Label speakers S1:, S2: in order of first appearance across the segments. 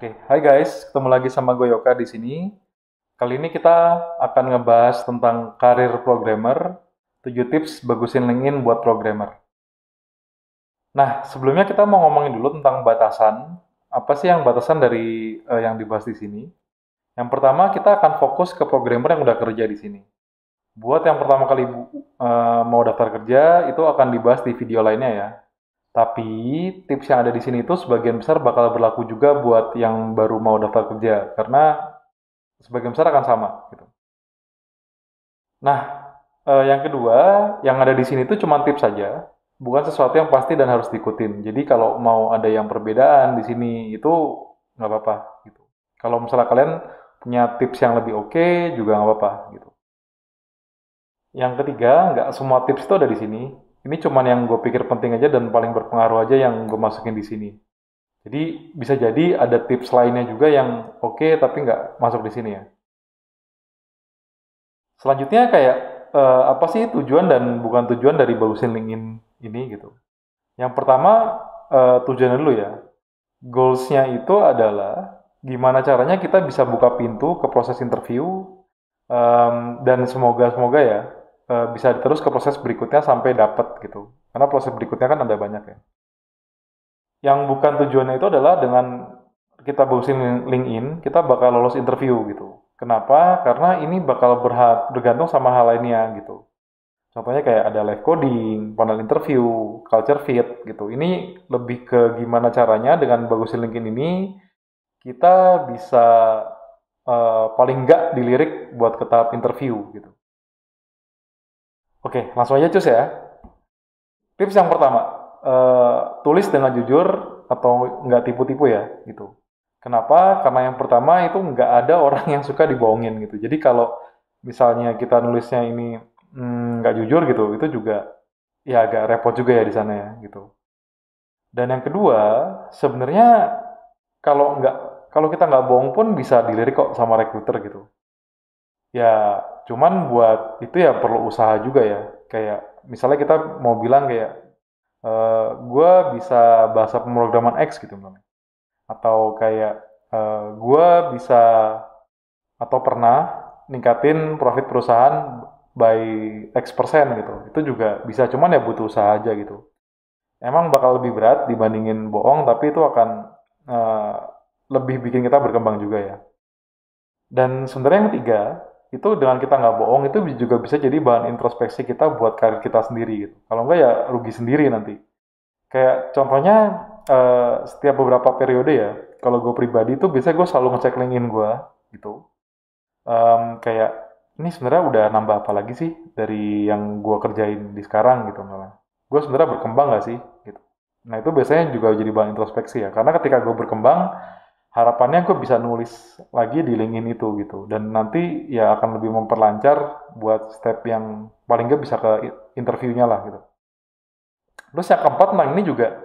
S1: Oke, hai guys, ketemu lagi sama gue Yoka di sini. Kali ini kita akan ngebahas tentang karir programmer, 7 tips bagusin LinkedIn buat programmer. Nah, sebelumnya kita mau ngomongin dulu tentang batasan. Apa sih yang batasan dari yang dibahas di sini? Yang pertama, kita akan fokus ke programmer yang udah kerja di sini. Buat yang pertama kali mau daftar kerja, itu akan dibahas di video lainnya ya. Tapi tips yang ada di sini itu sebagian besar bakal berlaku juga buat yang baru mau daftar kerja, karena sebagian besar akan sama gitu. Nah, yang kedua, yang ada di sini tuh cuma tips saja, bukan sesuatu yang pasti dan harus diikutin. Jadi kalau mau ada yang perbedaan di sini itu nggak apa-apa gitu. Kalau misalnya kalian punya tips yang lebih oke juga nggak apa-apa gitu. Yang ketiga, nggak semua tips itu ada di sini. Ini cuma yang gue pikir penting aja dan paling berpengaruh aja yang gue masukin di sini. Jadi bisa jadi ada tips lainnya juga yang oke tapi nggak masuk di sini ya. Selanjutnya kayak apa sih tujuan dan bukan tujuan dari bagusin LinkedIn ini gitu. Yang pertama tujuannya dulu ya. Goals-nya itu adalah gimana caranya kita bisa buka pintu ke proses interview dan semoga-semoga ya bisa terus ke proses berikutnya sampai dapat gitu. Karena proses berikutnya kan ada banyak ya. Yang bukan tujuannya itu adalah dengan kita bagusin LinkedIn, kita bakal lolos interview gitu. Kenapa? Karena ini bakal bergantung sama hal lainnya gitu. Contohnya kayak ada live coding, panel interview, culture fit gitu. Ini lebih ke gimana caranya dengan bagusin LinkedIn ini kita bisa paling nggak dilirik buat ke tahap interview gitu. Oke, langsung aja cus ya. Tips yang pertama, tulis dengan jujur atau nggak tipu-tipu ya gitu. Kenapa? Karena yang pertama itu nggak ada orang yang suka dibohongin gitu. Jadi kalau misalnya kita nulisnya ini nggak jujur gitu, itu juga ya agak repot juga ya di sana ya gitu. Dan yang kedua, sebenarnya kalau kita nggak bohong pun bisa dilirik kok sama recruiter gitu. Ya, cuman buat itu ya perlu usaha juga ya. Kayak misalnya kita mau bilang kayak gue bisa bahasa pemrograman X gitu misalnya. Atau kayak gue bisa atau pernah ningkatin profit perusahaan by X persen gitu. Itu juga bisa, cuman ya butuh usaha aja gitu. Emang bakal lebih berat dibandingin bohong, tapi itu akan eh, lebih bikin kita berkembang juga ya. Dan sebenarnya yang ketiga, itu dengan kita nggak bohong, itu juga bisa jadi bahan introspeksi kita buat karir kita sendiri gitu. Kalau nggak ya rugi sendiri nanti. Kayak contohnya setiap beberapa periode ya, kalau gue pribadi tuh biasanya gue selalu ngecek LinkedIn gue gitu. Kayak ini sebenarnya udah nambah apa lagi sih dari yang gue kerjain di sekarang gitu malah. Gue sebenarnya berkembang nggak sih gitu. Nah itu biasanya juga jadi bahan introspeksi ya. Karena ketika gue berkembang, harapannya gue bisa nulis lagi di LinkedIn itu gitu. Dan nanti ya akan lebih memperlancar buat step yang paling nggak bisa ke interviewnya lah gitu. Terus yang keempat tentang ini juga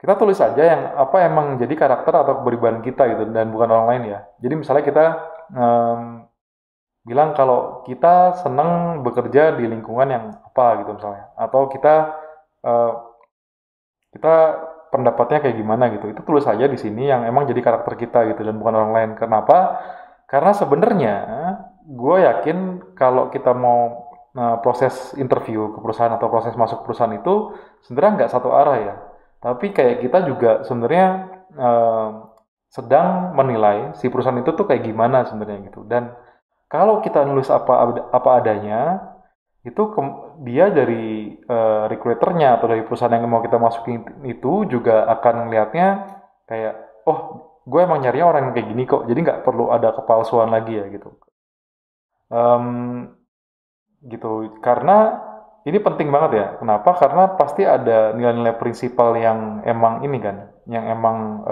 S1: kita tulis aja yang apa emang jadi karakter atau kepribadian kita gitu dan bukan orang lain ya. Jadi misalnya kita em, bilang kalau kita senang bekerja di lingkungan yang apa gitu misalnya, atau eh, kita pendapatnya kayak gimana gitu. Itu tulis aja di sini yang emang jadi karakter kita gitu dan bukan orang lain. Kenapa? Karena sebenarnya gue yakin kalau kita mau proses interview ke perusahaan atau proses masuk perusahaan itu sebenarnya nggak satu arah ya. Tapi kayak kita juga sebenarnya eh, sedang menilai si perusahaan itu tuh kayak gimana sebenarnya gitu. Dan kalau kita nulis apa adanya, itu dia dari recruiternya atau dari perusahaan yang mau kita masukin itu juga akan ngelihatnya kayak, oh, gue emang nyarinya orang yang kayak gini kok, jadi nggak perlu ada kepalsuan lagi ya gitu. Em, gitu, karena ini penting banget ya. Kenapa? Karena pasti ada nilai-nilai prinsipal yang emang ini kan, yang emang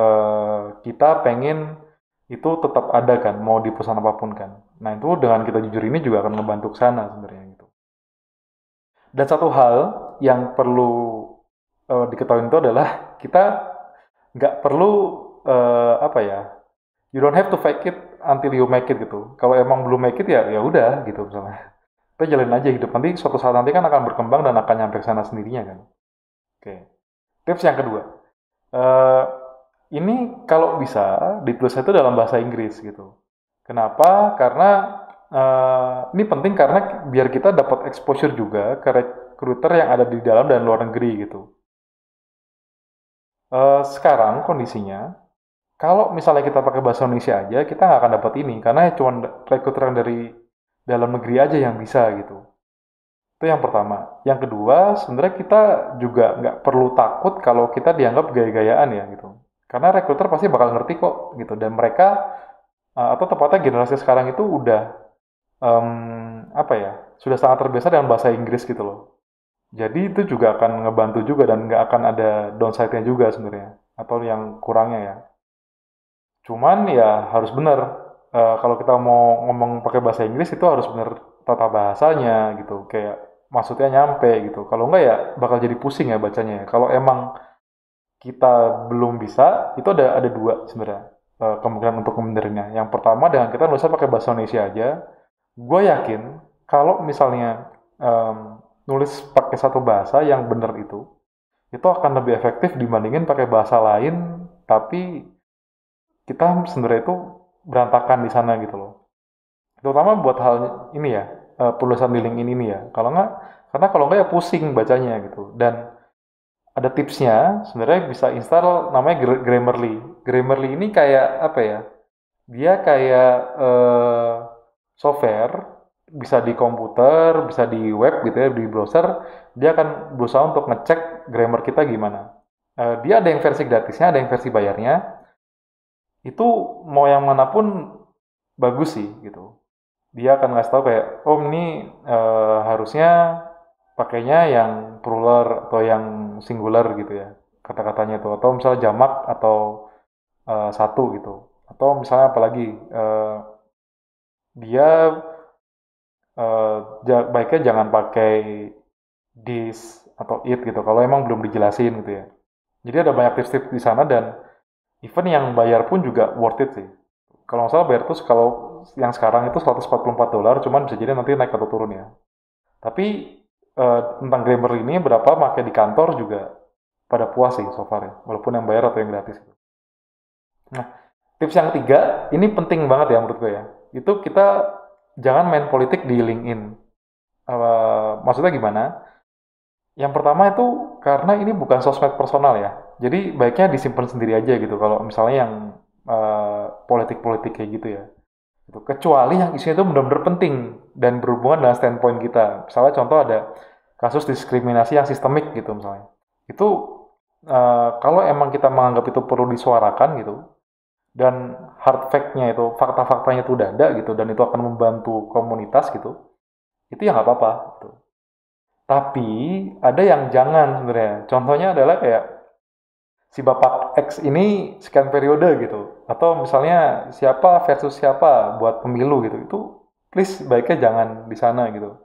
S1: kita pengen itu tetap ada kan, mau di perusahaan apapun kan. Nah itu dengan kita jujur ini juga akan ngebantu ke sana sebenarnya gitu. Dan satu hal yang perlu diketahui itu adalah kita nggak perlu apa ya, you don't have to fake it until you make it gitu. Kalau emang belum make it ya ya udah gitu misalnya. Kita jalanin aja hidup nanti suatu saat nanti kan akan berkembang dan akan nyampe ke sana sendirinya kan. Oke. Tips yang kedua, eh, ini kalau bisa ditulisnya itu dalam bahasa Inggris gitu. Kenapa? Karena ini penting karena biar kita dapat exposure juga ke recruiter yang ada di dalam dan luar negeri gitu. Sekarang kondisinya, kalau misalnya kita pakai bahasa Indonesia aja, kita nggak akan dapat ini karena cuma recruiter yang dari dalam negeri aja yang bisa gitu. Itu yang pertama. Yang kedua, sebenarnya kita juga nggak perlu takut kalau kita dianggap gaya-gayaan ya gitu. Karena recruiter pasti bakal ngerti kok gitu. Dan mereka, atau tepatnya generasi sekarang itu udah, apa ya, sudah sangat terbiasa dengan bahasa Inggris gitu loh. Jadi itu juga akan ngebantu juga dan nggak akan ada downside-nya juga sebenarnya. Atau yang kurangnya ya. Cuman ya harus benar. Kalau kita mau ngomong pakai bahasa Inggris itu harus benar tata bahasanya gitu. Kayak maksudnya nyampe gitu. Kalau enggak ya bakal jadi pusing ya bacanya ya. Kalau emang kita belum bisa, itu ada dua sebenarnya kemungkinan untuk membenerinnya. Yang pertama dengan kita nulisnya pakai bahasa Indonesia aja. Gue yakin kalau misalnya nulis pakai satu bahasa yang benar itu akan lebih efektif dibandingin pakai bahasa lain, tapi kita sebenarnya itu berantakan di sana gitu loh. Terutama buat hal ini ya, penulisan di LinkedIn ini ya. Kalau nggak, karena kalau nggak ya pusing bacanya gitu. Dan ada tipsnya, sebenarnya bisa install namanya Grammarly. Grammarly ini kayak apa ya? Dia kayak software, bisa di komputer, bisa di web gitu ya, di browser. Dia akan berusaha untuk ngecek grammar kita gimana. Dia ada yang versi gratisnya, ada yang versi bayarnya. Itu mau yang manapun bagus sih gitu. Dia akan ngasih tahu kayak, oh ini harusnya pakainya yang plural atau yang singular gitu ya kata-katanya itu, atau misalnya jamak atau satu gitu, atau misalnya apalagi dia baiknya jangan pakai this atau it gitu kalau emang belum dijelasin gitu ya. Jadi ada banyak tips-tips di sana dan even yang bayar pun juga worth it sih. Kalau nggak salah bayar tuh kalau yang sekarang itu $144, cuman bisa jadi nanti naik atau turun ya. Tapi tentang Grammarly ini berapa pakai di kantor juga pada puas sih so far ya, walaupun yang bayar atau yang gratis. Nah, tips yang ketiga, ini penting banget ya menurut gue ya. Itu kita jangan main politik di LinkedIn. Maksudnya gimana? Yang pertama itu karena ini bukan sosmed personal ya. Jadi baiknya disimpan sendiri aja gitu kalau misalnya yang politik-politik kayak gitu ya. Gitu. Kecuali yang isinya itu benar-benar penting dan berhubungan dengan standpoint kita. Misalnya contoh ada kasus diskriminasi yang sistemik gitu misalnya. Itu kalau emang kita menganggap itu perlu disuarakan gitu, dan hard fact-nya itu, fakta-faktanya itu udah ada gitu, dan itu akan membantu komunitas gitu, itu ya nggak apa-apa. Gitu. Tapi ada yang jangan sebenarnya. Contohnya adalah kayak si Bapak X ini sekian periode gitu. Atau misalnya siapa versus siapa buat pemilu gitu. Itu please baiknya jangan di sana gitu.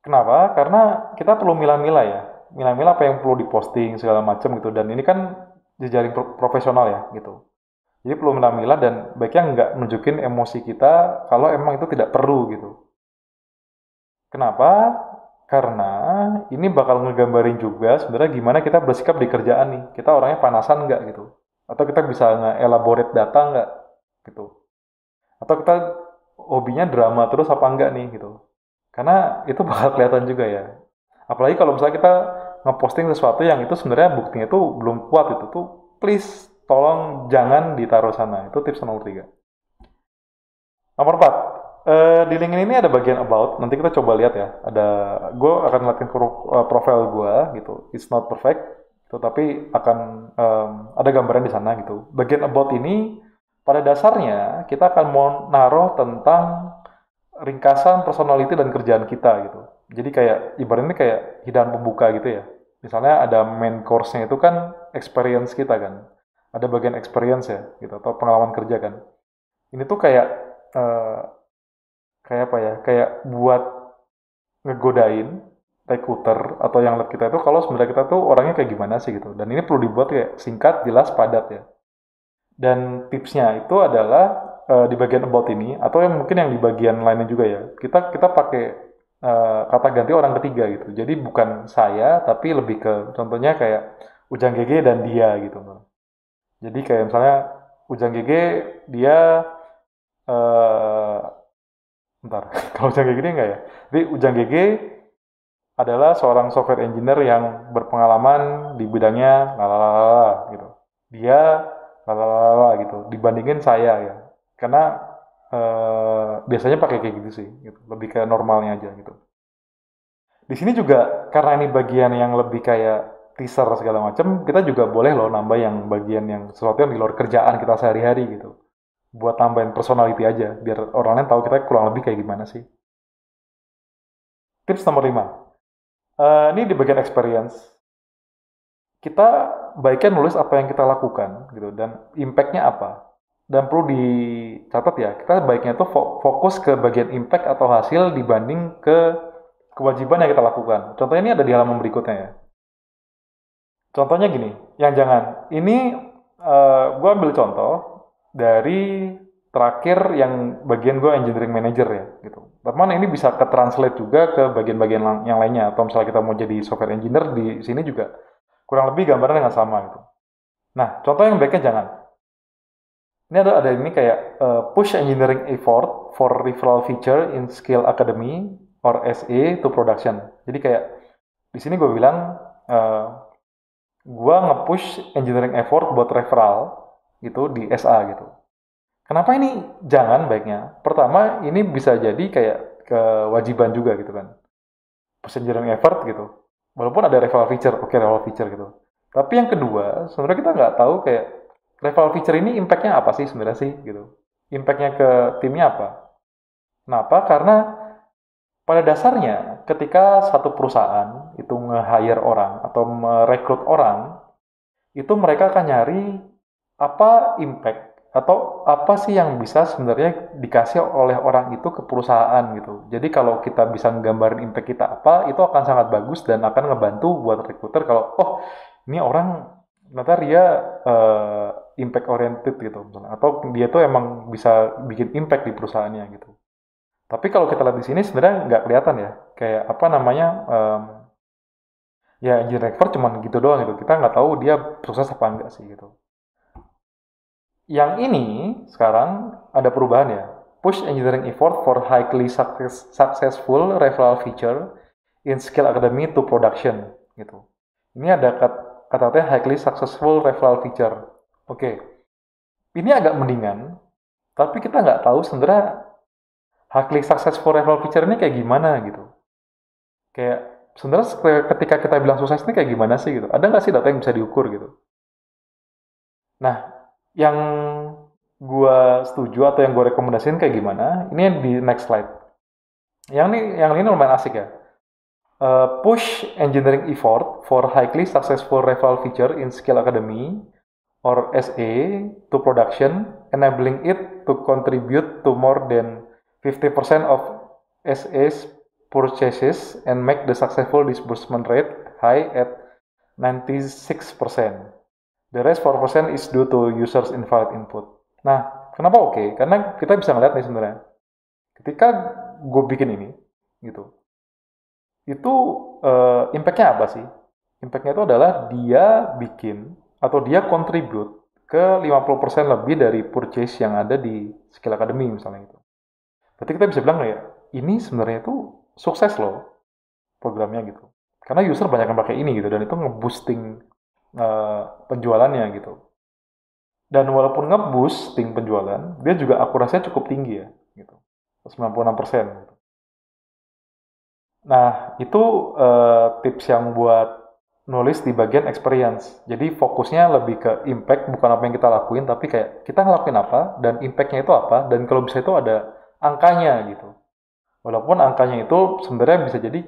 S1: Kenapa? Karena kita perlu milah-milah ya. Milah-milah apa yang perlu diposting segala macam gitu. Dan ini kan jejaring profesional ya gitu. Jadi perlu milah-milah dan baiknya nggak nunjukin emosi kita kalau emang itu tidak perlu gitu. Kenapa? Karena ini bakal ngegambarin juga sebenarnya gimana kita bersikap di kerjaan nih. Kita orangnya panasan nggak gitu. Atau kita bisa nge-elaborate data nggak gitu. Atau kita hobinya drama terus apa enggak nih gitu. Karena itu bakal kelihatan juga ya. Apalagi kalau misalnya kita ngeposting sesuatu yang itu sebenarnya buktinya itu belum kuat itu tuh please tolong jangan ditaruh sana. Itu tips nomor 3. Nomor 4, di LinkedIn ini ada bagian about. Nanti kita coba lihat ya. Gue akan ngeliatin profil gue gitu. It's not perfect, tetapi akan ada gambaran di sana gitu. Bagian about ini pada dasarnya kita akan mau naruh tentang ringkasan personality dan kerjaan kita gitu. Jadi kayak ibaratnya kayak hidangan pembuka gitu ya. Misalnya ada main course-nya itu kan experience kita kan. Ada bagian experience ya gitu atau pengalaman kerja kan. Ini tuh kayak eh, kayak apa ya? Kayak buat ngegodain recruiter atau yang lihat kita itu kalau sebenarnya kita tuh orangnya kayak gimana sih gitu. Dan ini perlu dibuat kayak singkat, jelas, padat ya. Dan tipsnya itu adalah di bagian about ini atau yang mungkin yang di bagian lainnya juga ya. Kita pakai kata ganti orang ketiga gitu. Jadi bukan saya tapi lebih ke contohnya kayak Ujang Gege dan dia gitu. Jadi kayak misalnya Ujang GG dia eh bentar, kalau Ujang GG dia enggak ya. Jadi Ujang GG adalah seorang software engineer yang berpengalaman di bidangnya lalala gitu. Dia lalala gitu dibandingin saya ya. Karena biasanya pakai kayak gitu sih gitu. Lebih ke normalnya aja gitu. Di sini juga karena ini bagian yang lebih kayak teaser segala macam, kita juga boleh loh nambah yang bagian yang sesuatu yang di luar kerjaan kita sehari-hari gitu. Buat tambahin personality aja, biar orang lain tahu kita kurang lebih kayak gimana sih. Tips nomor 5. Ini di bagian experience. Kita baiknya nulis apa yang kita lakukan gitu dan impact-nya apa. Dan perlu dicatat ya, kita baiknya itu fokus ke bagian impact atau hasil dibanding ke kewajiban yang kita lakukan. Contohnya ini ada di halaman berikutnya ya. Contohnya gini, yang jangan. Ini gue ambil contoh dari terakhir yang bagian gue engineering manager ya gitu. Teman ini bisa ke translate juga ke bagian-bagian yang lainnya. Atau misalnya kita mau jadi software engineer di sini juga kurang lebih gambarnya dengan sama gitu. Nah, contoh yang baiknya jangan. Ini ada ini kayak push engineering effort for referral feature in Skill Academy or SA to production. Jadi kayak di sini gue bilang gue nge-push engineering effort buat referral gitu di SA gitu. Kenapa ini jangan baiknya? Pertama, ini bisa jadi kayak kewajiban juga gitu kan. Push engineering effort gitu. Walaupun ada referral feature, oke referral feature gitu. Tapi yang kedua, sebenarnya kita nggak tahu kayak referral feature ini impact-nya apa sih sebenarnya sih gitu. Impact-nya ke timnya apa? Kenapa? Karena pada dasarnya ketika satu perusahaan itu nge-hire orang atau merekrut orang, itu mereka akan nyari apa impact atau apa sih yang bisa sebenarnya dikasih oleh orang itu ke perusahaan gitu. Jadi kalau kita bisa nggambarin impact kita apa, itu akan sangat bagus dan akan ngebantu buat recruiter kalau oh ini orang ternyata dia impact oriented gitu misalnya. Atau dia tuh emang bisa bikin impact di perusahaannya gitu. Tapi kalau kita lihat di sini sebenarnya nggak kelihatan ya. Kayak apa namanya ya engineering effort cuman gitu doang gitu. Kita nggak tahu dia sukses apa enggak sih gitu. Yang ini sekarang ada perubahan ya. Push engineering effort for highly successful referral feature in Skill Academy to production gitu. Ini ada kata-katanya highly successful referral feature. Oke, ini agak mendingan, tapi kita nggak tahu sebenarnya highly successful referral feature ini kayak gimana gitu. Kayak sebenarnya ketika kita bilang sukses ini kayak gimana sih gitu. Ada nggak sih data yang bisa diukur gitu. Nah, yang gua setuju atau yang gua rekomendasiin kayak gimana? Ini di next slide. Yang ini lumayan asik ya. Push engineering effort for highly successful referral feature in Skill Academy or SA to production, enabling it to contribute to more than 50% of SA's purchases and make the successful disbursement rate high at 96%. The rest 4% is due to users invalid input. Nah, kenapa oke? Karena kita bisa ngeliat nih sebenarnya. Ketika gue bikin ini, gitu, itu impact-nya apa sih? Impact-nya itu adalah dia bikin atau dia contribute ke 50% lebih dari purchase yang ada di Skill Academy misalnya itu. Berarti kita bisa bilang ya, ini sebenarnya itu sukses loh programnya gitu. Karena user banyak yang pakai ini gitu dan itu nge-boosting penjualannya gitu. Dan walaupun nge-boosting penjualan, dia juga akurasinya cukup tinggi ya gitu. 96%. Gitu. Nah, itu tips yang buat nulis di bagian experience. Jadi fokusnya lebih ke impact, bukan apa yang kita lakuin, tapi kayak kita ngelakuin apa, dan impact-nya itu apa, dan kalau bisa itu ada angkanya gitu. Walaupun angkanya itu sebenarnya bisa jadi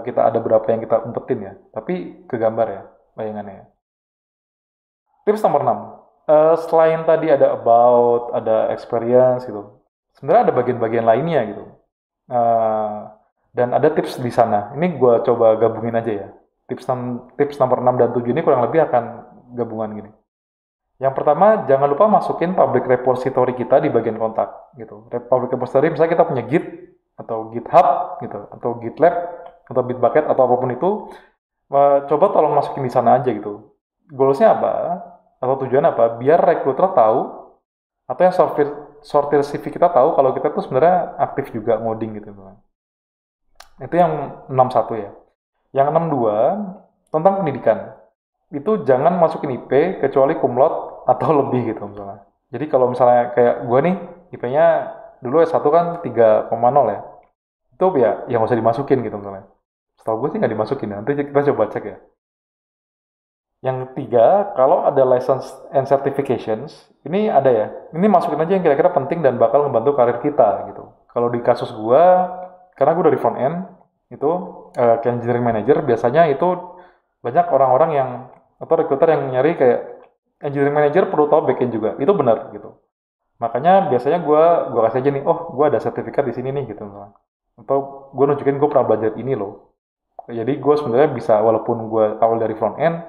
S1: kita ada berapa yang kita umpetin ya, tapi kegambar ya, bayangannya ya. Tips nomor 6. Selain tadi ada about, ada experience gitu, sebenarnya ada bagian-bagian lainnya gitu. Dan ada tips di sana. Ini gue coba gabungin aja ya. Tips nomor 6 dan 7 ini kurang lebih akan gabungan gini. Yang pertama, jangan lupa masukin public repository kita di bagian kontak gitu. Public repository misalnya kita punya Git atau GitHub gitu atau GitLab atau Bitbucket atau apapun itu, coba tolong masukin di sana aja gitu. Goalsnya apa? Atau tujuan apa? Biar recruiter tahu, atau yang sortir CV kita tahu kalau kita tuh sebenarnya aktif juga ngoding gitu. Itu yang 61 ya. Yang 62 tentang pendidikan. Itu jangan masukin IP kecuali cum laude atau lebih gitu misalnya. Jadi kalau misalnya kayak gue nih, IP-nya dulu S1 kan 3,0 ya. Itu ya nggak usah dimasukin gitu misalnya. Setahu gue sih nggak dimasukin, nanti kita coba cek ya. Yang tiga, kalau ada license and certifications, ini ada ya. Ini masukin aja yang kira-kira penting dan bakal ngebantu karir kita gitu. Kalau di kasus gua, karena gua dari front end, itu ke engineering manager, biasanya itu banyak orang-orang yang atau recruiter yang nyari kayak engineering manager perlu tahu backend juga. Itu benar gitu. Makanya biasanya gua kasih aja nih, oh gua ada sertifikat di sini nih gitu. Atau gua nunjukin gua pernah belajar ini loh. Jadi gue sebenarnya bisa, walaupun gue awal dari front end,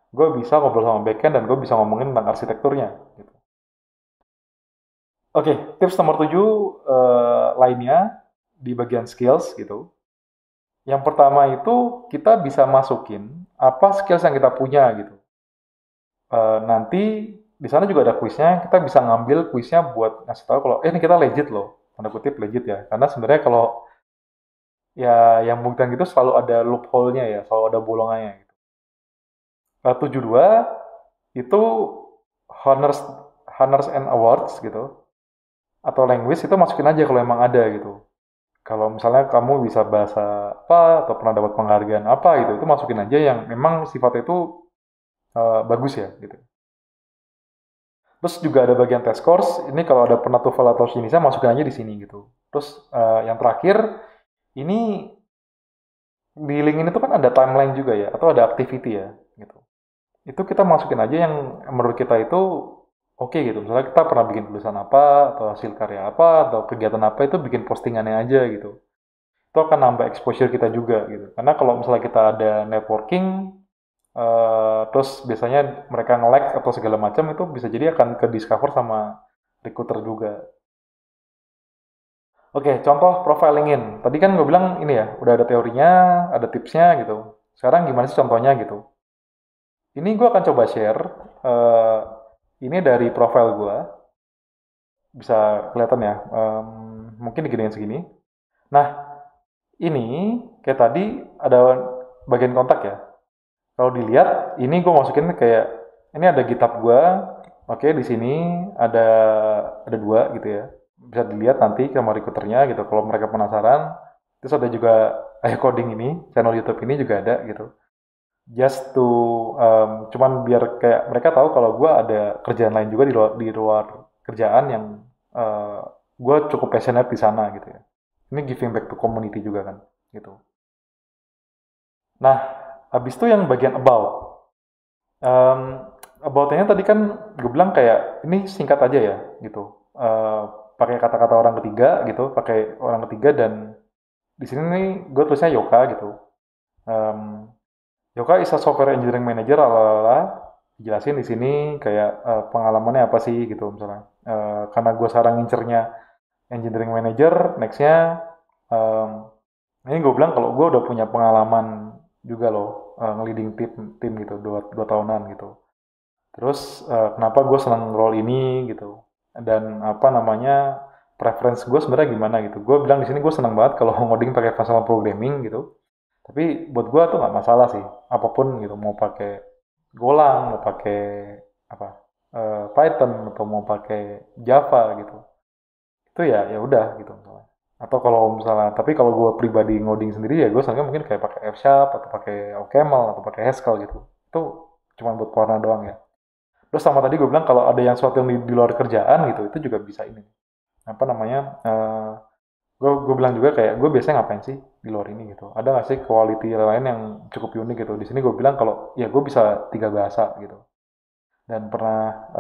S1: gue bisa ngobrol sama backend dan gue bisa ngomongin tentang arsitekturnya. Gitu. Oke, tips nomor 7 lainnya di bagian skills gitu. Yang pertama itu kita bisa masukin apa skills yang kita punya gitu. Nanti di sana juga ada kuisnya, kita bisa ngambil kuisnya buat ngasih tahu kalau ini kita legit loh, tanda kutip legit ya. Karena sebenarnya kalau ya yang buktian gitu selalu ada loophole-nya ya, selalu ada bolongannya gitu. 72 itu honors honors and awards gitu atau language itu masukin aja kalau emang ada gitu. Kalau misalnya kamu bisa bahasa apa atau pernah dapat penghargaan apa gitu, itu masukin aja yang memang sifatnya itu bagus ya gitu. Terus juga ada bagian test course. Ini kalau ada pernah TOEFL atau SINISA masukin aja di sini gitu. Terus yang terakhir ini di link ini tuh kan ada timeline juga ya atau ada activity ya gitu. Itu kita masukin aja yang menurut kita itu oke gitu. Misalnya kita pernah bikin tulisan apa, atau hasil karya apa, atau kegiatan apa, itu bikin postingannya aja gitu. Itu akan nambah exposure kita juga gitu. Karena kalau misalnya kita ada networking, terus biasanya mereka nge-like atau segala macam, itu bisa jadi akan ke discover sama recruiter juga. Oke, contoh profilingin. Tadi kan gue bilang ini ya, udah ada teorinya, ada tipsnya gitu. Sekarang gimana sih contohnya gitu? Ini gue akan coba share. eh, ini dari profil gue, bisa kelihatan ya. Mungkin digedein segini. Nah, ini kayak tadi ada bagian kontak ya. Kalau dilihat, ini gue masukin kayak ini ada GitHub gue. Oke, di sini ada dua gitu ya. Bisa dilihat nanti sama recruiternya gitu. Kalau mereka penasaran. Terus ada juga Ayo Coding ini, channel YouTube ini juga ada gitu. Just to cuman biar kayak mereka tahu kalau gue ada kerjaan lain juga di luar kerjaan yang uh, gue cukup passionate di sana gitu ya. Ini giving back to community juga kan gitu. Nah, habis itu yang bagian about-nya tadi kan gue bilang kayak ini singkat aja ya gitu. Pakai kata-kata orang ketiga gitu, pakai orang ketiga dan di sini nih gue tulisnya Yoka gitu. Um, Yoka is a software engineering manager, ala jelasin di sini kayak pengalamannya apa sih gitu misalnya. Karena gue sekarang ngincernya engineering manager, nextnya ini gue bilang kalau gue udah punya pengalaman juga loh nge-leading tim gitu dua tahunan gitu. Terus kenapa gue senang role ini gitu dan apa namanya preference gue sebenarnya gimana gitu. Gue bilang di sini gue senang banget kalau ngoding pakai functional programming gitu. Tapi buat gue tuh nggak masalah sih, apapun gitu, mau pakai Golang, mau pakai apa Python atau mau pakai Java gitu, itu ya udah gitu misalnya. Atau kalau misalnya, tapi kalau gue pribadi ngoding sendiri ya gue senangnya mungkin kayak pakai F Sharp atau pakai OCaml atau pakai Haskell gitu. Itu cuma buat warna doang ya. Terus sama tadi gue bilang kalau ada yang suatu yang di luar kerjaan gitu, itu juga bisa ini. Apa namanya? Gue bilang juga kayak gue biasanya ngapain sih di luar ini gitu. Ada nggak sih quality lain yang cukup unik gitu. Di sini gue bilang kalau ya gue bisa 3 bahasa gitu. Dan pernah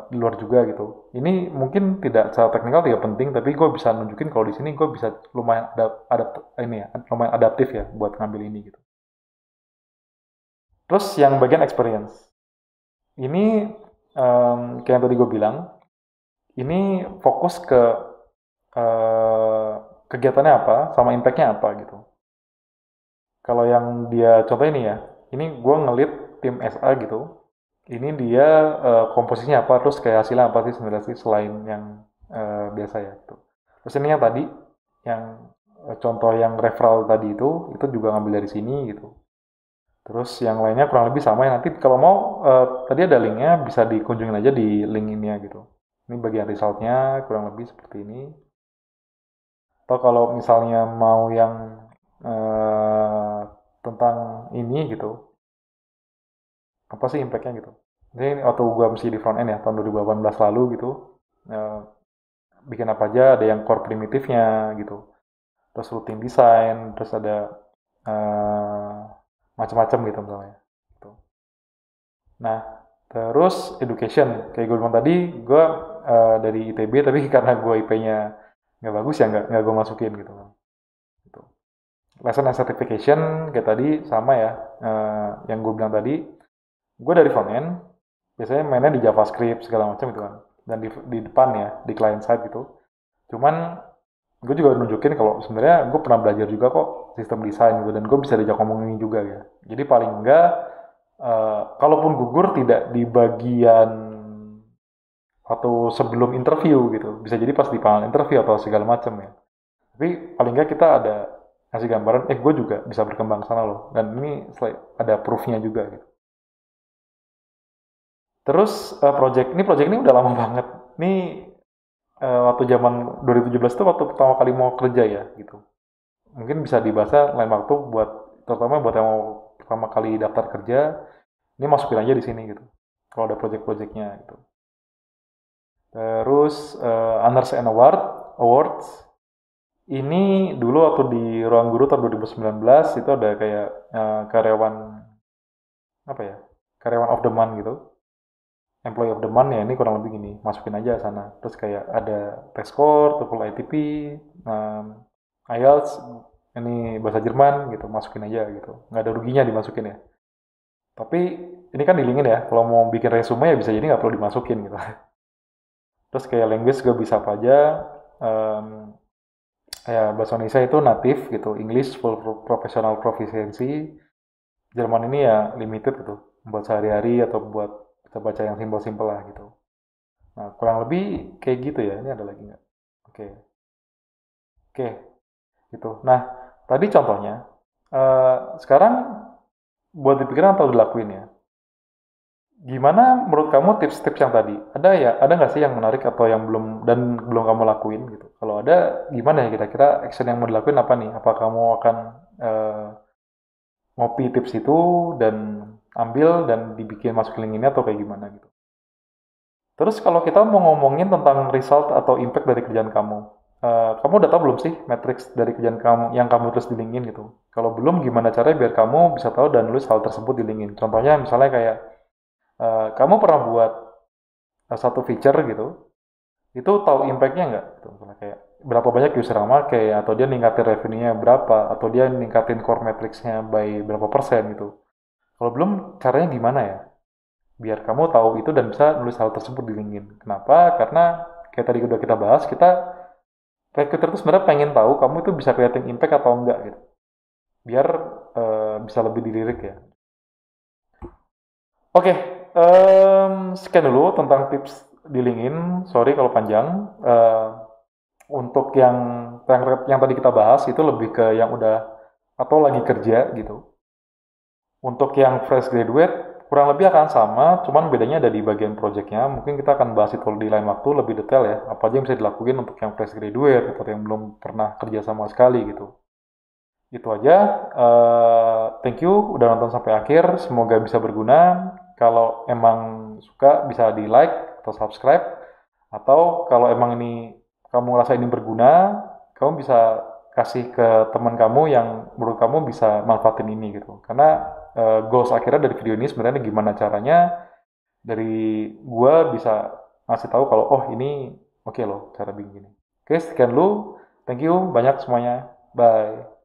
S1: di luar juga gitu. Ini mungkin tidak secara teknikal tidak penting, tapi gue bisa nunjukin kalau di sini gue bisa lumayan ini ya, lumayan adaptif ya buat ngambil ini gitu. Terus yang bagian experience. Ini kayak yang tadi gue bilang, ini fokus ke eh, kegiatannya apa, sama impactnya apa gitu. Kalau yang dia contoh ini ya, ini gue ngelit tim SA gitu. ini dia komposisinya apa, terus kayak hasilnya apa sih sebenarnya sih selain yang biasa ya. Gitu. Terus ini yang tadi, yang contoh yang referral tadi itu juga ngambil dari sini gitu. Terus yang lainnya kurang lebih sama ya. Nanti kalau mau tadi ada linknya, bisa dikunjungin aja di link ini ya gitu. Ini bagian resultnya kurang lebih seperti ini. Atau kalau misalnya mau yang tentang ini gitu, apa sih impactnya gitu. Ini waktu gua mesti di front end ya tahun 2018 lalu gitu. Eh, bikin apa aja, ada yang core primitifnya gitu. Terus routine design, terus ada eh, macam-macam gitu misalnya. Gitu. Nah, terus education. Kayak gue bilang tadi, gue dari ITB, tapi karena gue IP-nya nggak bagus ya nggak gue masukin gitu kan. Gitu. Lesson and certification kayak tadi sama ya. Yang gue bilang tadi, gue dari front end, biasanya mainnya di JavaScript segala macam gitu kan. Dan di depan ya, di client side gitu. Cuman gue juga nunjukin kalau sebenarnya gue pernah belajar juga kok sistem desain gitu dan gue bisa diajak ngomongin juga ya. Jadi paling enggak kalaupun gugur tidak di bagian atau sebelum interview gitu, bisa jadi pas di panel interview atau segala macam ya. Tapi paling enggak kita ada ngasih gambaran, gue juga bisa berkembang sana loh. Dan ini ada proofnya juga gitu. Terus project ini udah lama banget. Ini waktu zaman 2017 itu waktu pertama kali mau kerja ya gitu. Mungkin bisa dibahas lain waktu buat terutama buat yang mau pertama kali daftar kerja, ini masukin aja di sini gitu. Kalau ada project-projectnya gitu. Terus Honors and Awards ini dulu waktu di Ruang Guru tahun 2019 itu ada kayak karyawan apa ya? Karyawan of the month gitu. Employee of the month ya ini kurang lebih gini, masukin aja sana. Terus kayak ada test score, TOEFL ITP, IELTS, ini bahasa Jerman gitu, masukin aja gitu. Nggak ada ruginya dimasukin ya. Tapi ini kan dilingin ya, kalau mau bikin resume ya bisa jadi nggak perlu dimasukin gitu. Terus kayak language gue bisa apa aja, um, kayak bahasa Indonesia itu native gitu, English full professional proficiency, Jerman ini ya limited gitu, buat sehari-hari atau buat kita baca yang simpel-simpel lah gitu. Nah, kurang lebih kayak gitu ya, ini ada lagi nggak? Oke, oke, gitu. Nah, tadi contohnya, sekarang buat dipikirin atau dilakuin ya. Gimana menurut kamu tips-tips yang tadi? Ada nggak sih yang menarik atau yang belum kamu lakuin gitu? Kalau ada, gimana ya kira-kira action yang mau dilakuin apa nih? Apa kamu akan eh, ngopi tips itu dan ambil dan dibikin masuk link ini atau kayak gimana gitu? Terus kalau kita mau ngomongin tentang result atau impact dari kerjaan kamu, kamu udah tahu belum sih matrix dari kerjaan kamu yang kamu terus di LinkedIn gitu? Kalau belum, gimana caranya biar kamu bisa tahu dan nulis hal tersebut di LinkedIn? Contohnya misalnya kayak kamu pernah buat satu feature gitu, itu tahu impact-nya nggak? Gitu. Misalnya kayak berapa banyak user yang make, atau dia ningkatin revenue-nya berapa, atau dia ningkatin core metrics-nya by berapa persen gitu. Kalau belum, caranya gimana ya? Biar kamu tahu itu dan bisa nulis hal tersebut di LinkedIn. Kenapa? Karena kayak tadi udah kita bahas, kita recruiter itu sebenarnya pengen tahu kamu itu bisa creating impact atau enggak gitu. Biar bisa lebih dilirik ya. Oke, sekian dulu tentang tips di LinkedIn. Sorry kalau panjang. Untuk yang tadi kita bahas itu lebih ke yang udah atau lagi kerja gitu. Untuk yang fresh graduate kurang lebih akan sama, cuman bedanya ada di bagian projectnya. Mungkin kita akan bahas itu di lain waktu lebih detail ya. Apa aja yang bisa dilakuin untuk yang fresh graduate atau yang belum pernah kerja sama sekali gitu. Itu aja. Thank you udah nonton sampai akhir. Semoga bisa berguna. Kalau emang suka bisa di like atau subscribe. Atau kalau emang ini kamu rasa ini berguna, kamu bisa kasih ke teman kamu yang menurut kamu bisa manfaatin ini gitu. Karena goals akhirnya dari video ini sebenarnya gimana caranya dari gua bisa ngasih tahu kalau oh ini oke loh cara bikin gini. Oke, sekian dulu. Thank you banyak semuanya. Bye.